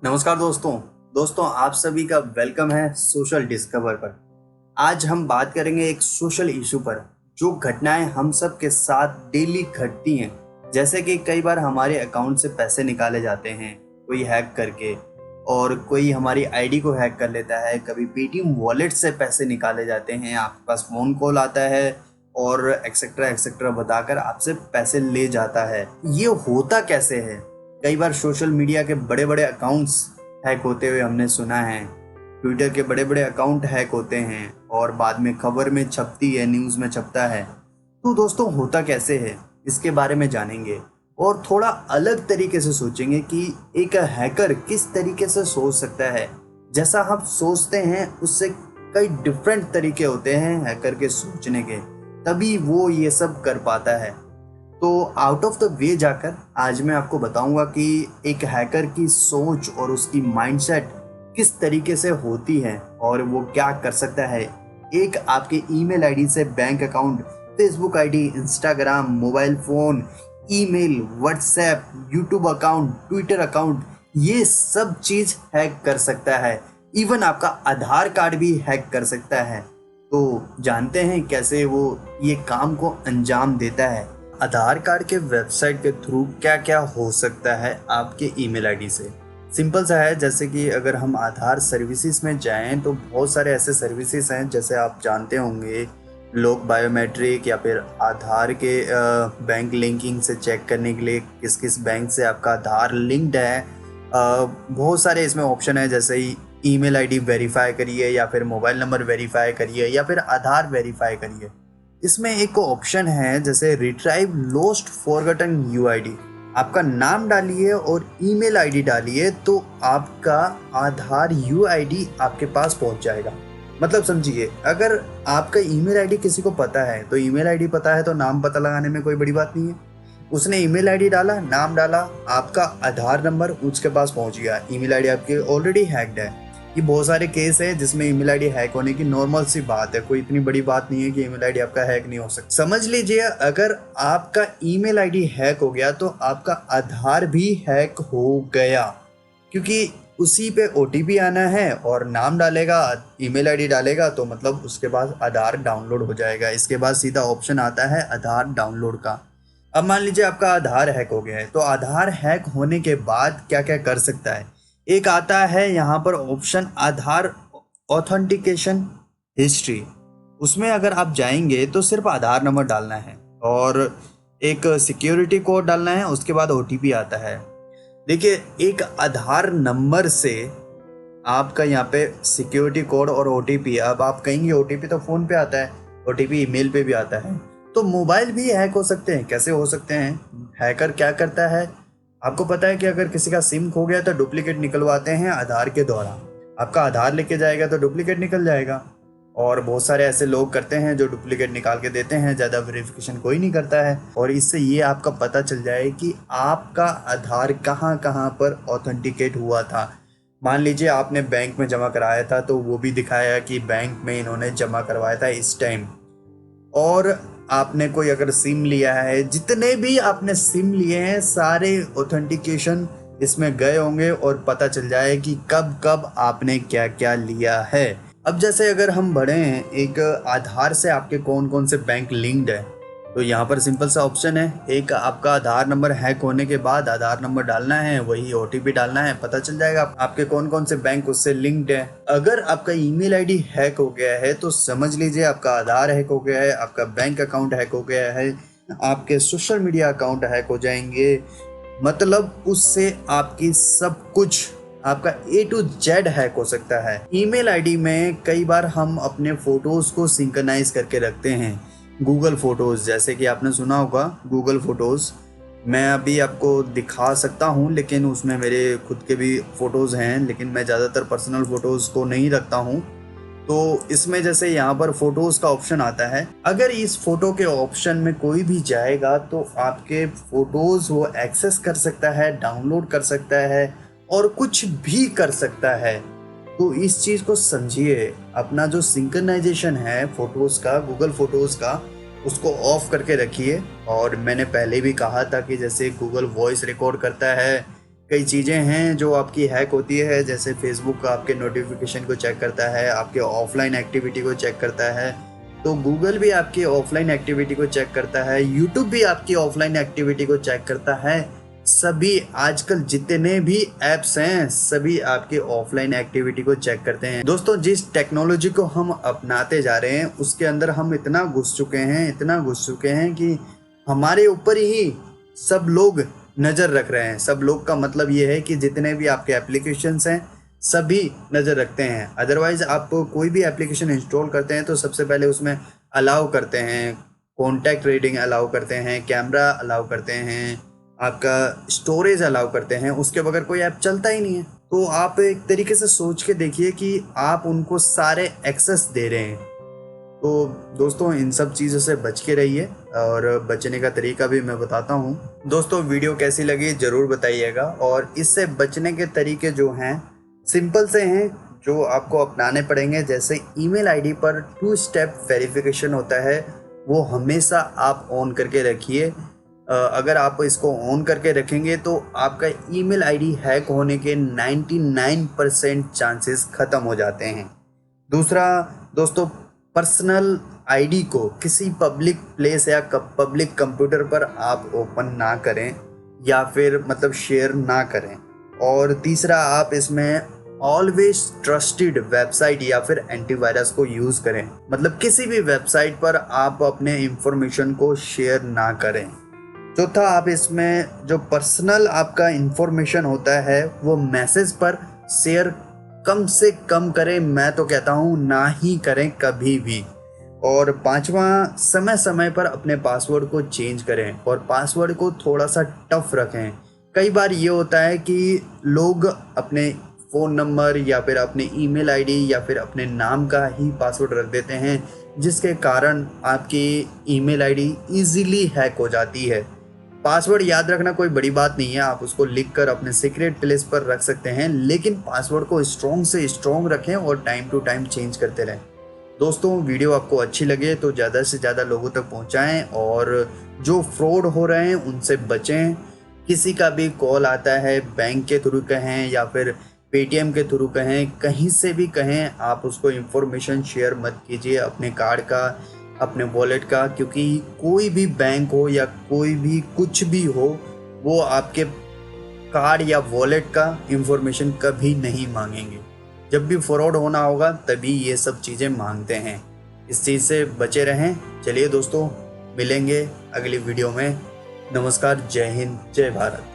नमस्कार दोस्तों आप सभी का वेलकम है सोशल डिस्कवर पर। आज हम बात करेंगे एक सोशल इशू पर जो घटनाएं हम सब के साथ डेली घटती हैं। जैसे कि कई बार हमारे अकाउंट से पैसे निकाले जाते हैं कोई हैक करके, और कोई हमारी आईडी को हैक कर लेता है। कभी पेटीएम वॉलेट से पैसे निकाले जाते हैं, आपके पास फ़ोन कॉल आता है और एक्सेट्रा एक्सेट्रा बताकर आपसे पैसे ले जाता है। ये होता कैसे है? कई बार सोशल मीडिया के बड़े बड़े अकाउंट्स हैक होते हुए हमने सुना है। ट्विटर के बड़े बड़े अकाउंट हैक होते हैं और बाद में खबर में छपती है, न्यूज़ में छपता है। तो दोस्तों होता कैसे है इसके बारे में जानेंगे और थोड़ा अलग तरीके से सोचेंगे कि एक हैकर किस तरीके से सोच सकता है। जैसा हम सोचते हैं उससे कई डिफरेंट तरीके होते हैं हैकर के सोचने के, तभी वो ये सब कर पाता है। तो आउट ऑफ द वे जाकर आज मैं आपको बताऊंगा कि एक हैकर की सोच और उसकी माइंडसेट किस तरीके से होती है और वो क्या कर सकता है। एक आपके ईमेल आईडी से bank account, Facebook ID, Instagram, mobile phone, email, WhatsApp, YouTube account, Twitter account, ये सब चीज़ हैक कर सकता है। इवन आपका आधार कार्ड भी हैक कर सकता है। तो जानते हैं कैसे वो ये काम को अंजाम देता है। आधार कार्ड के वेबसाइट के थ्रू क्या क्या हो सकता है आपके ईमेल आईडी से। सिंपल सा है, जैसे कि अगर हम आधार सर्विसेज में जाएं तो बहुत सारे ऐसे सर्विसेज हैं, जैसे आप जानते होंगे लोग बायोमेट्रिक या फिर आधार के बैंक लिंकिंग से चेक करने के लिए किस किस बैंक से आपका आधार लिंक्ड है। बहुत सारे इसमें ऑप्शन है, जैसे ही ईमेल आईडी वेरीफाई करिए या फिर मोबाइल नंबर वेरीफाई करिए या फिर आधार वेरीफाई करिए। इसमें एक ऑप्शन है जैसे रिट्राइव लोस्ट फॉरगॉटन यूआईडी। आपका नाम डालिए और ईमेल आईडी डालिए तो आपका आधार यूआईडी आपके पास पहुंच जाएगा। मतलब समझिए, अगर आपका ईमेल आईडी किसी को पता है तो ईमेल आईडी पता है तो नाम पता लगाने में कोई बड़ी बात नहीं है। उसने ईमेल आईडी डाला, नाम डाला, आपका आधार नंबर उसके पास पहुंच गया। ईमेल आईडी आपकी ऑलरेडी हैक्ड है। ये बहुत सारे केस है जिसमें ईमेल आईडी हैक होने की नॉर्मल सी बात है, कोई इतनी बड़ी बात नहीं है कि ईमेल आईडी आपका हैक नहीं हो सकता। समझ लीजिए, अगर आपका ईमेल आईडी हैक हो गया तो आपका आधार भी हैक हो गया, क्योंकि उसी पे ओटीपी आना है और नाम डालेगा, ईमेल आईडी डालेगा, तो मतलब उसके बाद आधार डाउनलोड हो जाएगा। इसके बाद सीधा ऑप्शन आता है आधार डाउनलोड का। अब मान लीजिए आपका आधार हैक हो गया है, तो आधार हैक होने के बाद क्या क्या कर सकता है। एक आता है यहाँ पर ऑप्शन आधार ऑथेंटिकेशन हिस्ट्री। उसमें अगर आप जाएंगे तो सिर्फ आधार नंबर डालना है और एक सिक्योरिटी कोड डालना है, उसके बाद ओटीपी आता है। देखिए, एक आधार नंबर से आपका यहाँ पे सिक्योरिटी कोड और ओटीपी, अब आप कहेंगे ओटीपी तो फ़ोन पे आता है, ओटीपी ईमेल पे भी आता है, तो मोबाइल भी हैक हो सकते हैं। कैसे हो सकते हैं? हैकर क्या करता है, आपको पता है कि अगर किसी का सिम खो गया तो डुप्लीकेट निकलवाते हैं आधार के द्वारा। आपका आधार लेके जाएगा तो डुप्लीकेट निकल जाएगा, और बहुत सारे ऐसे लोग करते हैं जो डुप्लीकेट निकाल के देते हैं, ज़्यादा वेरिफिकेशन कोई नहीं करता है। और इससे ये आपका पता चल जाए कि आपका आधार कहाँ कहाँ पर ऑथेंटिकेट हुआ था। मान लीजिए आपने बैंक में जमा कराया था तो वो भी दिखाया कि बैंक में इन्होंने जमा करवाया था इस टाइम। और आपने कोई अगर सिम लिया है, जितने भी आपने सिम लिए हैं सारे ऑथेंटिकेशन इसमें गए होंगे और पता चल जाए कि कब कब आपने क्या क्या लिया है। अब जैसे अगर हम बढ़े हैं, एक आधार से आपके कौन कौन से बैंक लिंक्ड है, तो यहाँ पर सिंपल सा ऑप्शन है। एक आपका आधार नंबर हैक होने के बाद आधार नंबर डालना है, वही ओटीपी डालना है, पता चल जाएगा आपके कौन कौन से बैंक उससे लिंक्ड है। अगर आपका ईमेल आईडी हैक हो गया है तो समझ लीजिए आपका आधार हैक हो गया है, आपका बैंक अकाउंट हैक हो गया है, आपके सोशल मीडिया अकाउंट हैक हो जाएंगे। मतलब उससे आपकी सब कुछ, आपका A to Z हैक हो सकता है। ईमेल आईडी में कई बार हम अपने फोटोज को सिंक्रनाइज करके रखते हैं, गूगल फोटोज़, जैसे कि आपने सुना होगा गूगल फ़ोटोज़। मैं अभी आपको दिखा सकता हूं, लेकिन उसमें मेरे खुद के भी फ़ोटोज़ हैं, लेकिन मैं ज़्यादातर पर्सनल फ़ोटोज़ को नहीं रखता हूं। तो इसमें जैसे यहाँ पर फ़ोटोज़ का ऑप्शन आता है, अगर इस फ़ोटो के ऑप्शन में कोई भी जाएगा तो आपके फ़ोटोज़ वो एक्सेस कर सकता है, डाउनलोड कर सकता है और कुछ भी कर सकता है। तो इस चीज़ को समझिए, अपना जो सिंक्रनाइजेशन है फ़ोटोज़ का, गूगल फ़ोटोज़ का, उसको ऑफ करके रखिए। और मैंने पहले भी कहा था कि जैसे गूगल वॉइस रिकॉर्ड करता है कई चीज़ें हैं जो आपकी हैक होती है, जैसे फेसबुक आपके नोटिफिकेशन को चेक करता है, आपके ऑफलाइन एक्टिविटी को चेक करता है, तो गूगल भी आपकी ऑफलाइन एक्टिविटी को चेक करता है, यूट्यूब भी आपकी ऑफलाइन एक्टिविटी को चेक करता है। सभी आजकल जितने भी ऐप्स हैं सभी आपके ऑफलाइन एक्टिविटी को चेक करते हैं। दोस्तों, जिस टेक्नोलॉजी को हम अपनाते जा रहे हैं उसके अंदर हम इतना घुस चुके हैं कि हमारे ऊपर ही सब लोग नज़र रख रहे हैं। सब लोग का मतलब ये है कि जितने भी आपके एप्लीकेशंस हैं सभी नज़र रखते हैं। अदरवाइज़ आप कोई भी एप्लीकेशन इंस्टॉल करते हैं तो सबसे पहले उसमें अलाउ करते हैं, कॉन्टैक्ट रीडिंग अलाउ करते हैं, कैमरा अलाउ करते हैं, आपका स्टोरेज अलाउ करते हैं। उसके बगैर कोई ऐप चलता ही नहीं है। तो आप एक तरीके से सोच के देखिए कि आप उनको सारे एक्सेस दे रहे हैं। तो दोस्तों, इन सब चीज़ों से बच के रहिए और बचने का तरीका भी मैं बताता हूँ। दोस्तों, वीडियो कैसी लगी ज़रूर बताइएगा। और इससे बचने के तरीके जो हैं सिंपल से हैं, जो आपको अपनाने पड़ेंगे। जैसे ईमेल आईडी पर 2 स्टेप वेरिफिकेशन होता है, वो हमेशा आप ऑन करके रखिए। अगर आप इसको ऑन करके रखेंगे तो आपका ईमेल आईडी हैक होने के 99% चांसेस ख़त्म हो जाते हैं। दूसरा दोस्तों, पर्सनल आईडी को किसी पब्लिक प्लेस या पब्लिक कंप्यूटर पर आप ओपन ना करें या फिर मतलब शेयर ना करें। और तीसरा, आप इसमें ऑलवेज ट्रस्टेड वेबसाइट या फिर एंटीवायरस को यूज़ करें। मतलब किसी भी वेबसाइट पर आप अपने इंफॉर्मेशन को शेयर ना करें। चौथा, आप इसमें जो पर्सनल आपका इंफॉर्मेशन होता है वो मैसेज पर शेयर कम से कम करें। मैं तो कहता हूँ ना ही करें कभी भी। और पांचवा, समय समय पर अपने पासवर्ड को चेंज करें और पासवर्ड को थोड़ा सा टफ रखें। कई बार ये होता है कि लोग अपने फ़ोन नंबर या फिर अपने ईमेल आईडी या फिर अपने नाम का ही पासवर्ड रख देते हैं, जिसके कारण आपकी ईमेल आईडी इजीली हैक हो जाती है। पासवर्ड याद रखना कोई बड़ी बात नहीं है, आप उसको लिखकर अपने सीक्रेट प्लेस पर रख सकते हैं, लेकिन पासवर्ड को स्ट्रॉन्ग से स्ट्रॉन्ग रखें और टाइम टू टाइम चेंज करते रहें। दोस्तों, वीडियो आपको अच्छी लगे तो ज़्यादा से ज़्यादा लोगों तक पहुंचाएं और जो फ्रॉड हो रहे हैं उनसे बचें। किसी का भी कॉल आता है, बैंक के थ्रू कहें या फिर पेटीएम के थ्रू कहें, कहीं से भी कहें, आप उसको इन्फॉर्मेशन शेयर मत कीजिए अपने कार्ड का, अपने वॉलेट का, क्योंकि कोई भी बैंक हो या कोई भी कुछ भी हो, वो आपके कार्ड या वॉलेट का इंफॉर्मेशन कभी नहीं मांगेंगे। जब भी फ्रॉड होना होगा तभी ये सब चीज़ें मांगते हैं। इस चीज़ से बचे रहें। चलिए दोस्तों, मिलेंगे अगली वीडियो में। नमस्कार, जय हिंद, जय भारत।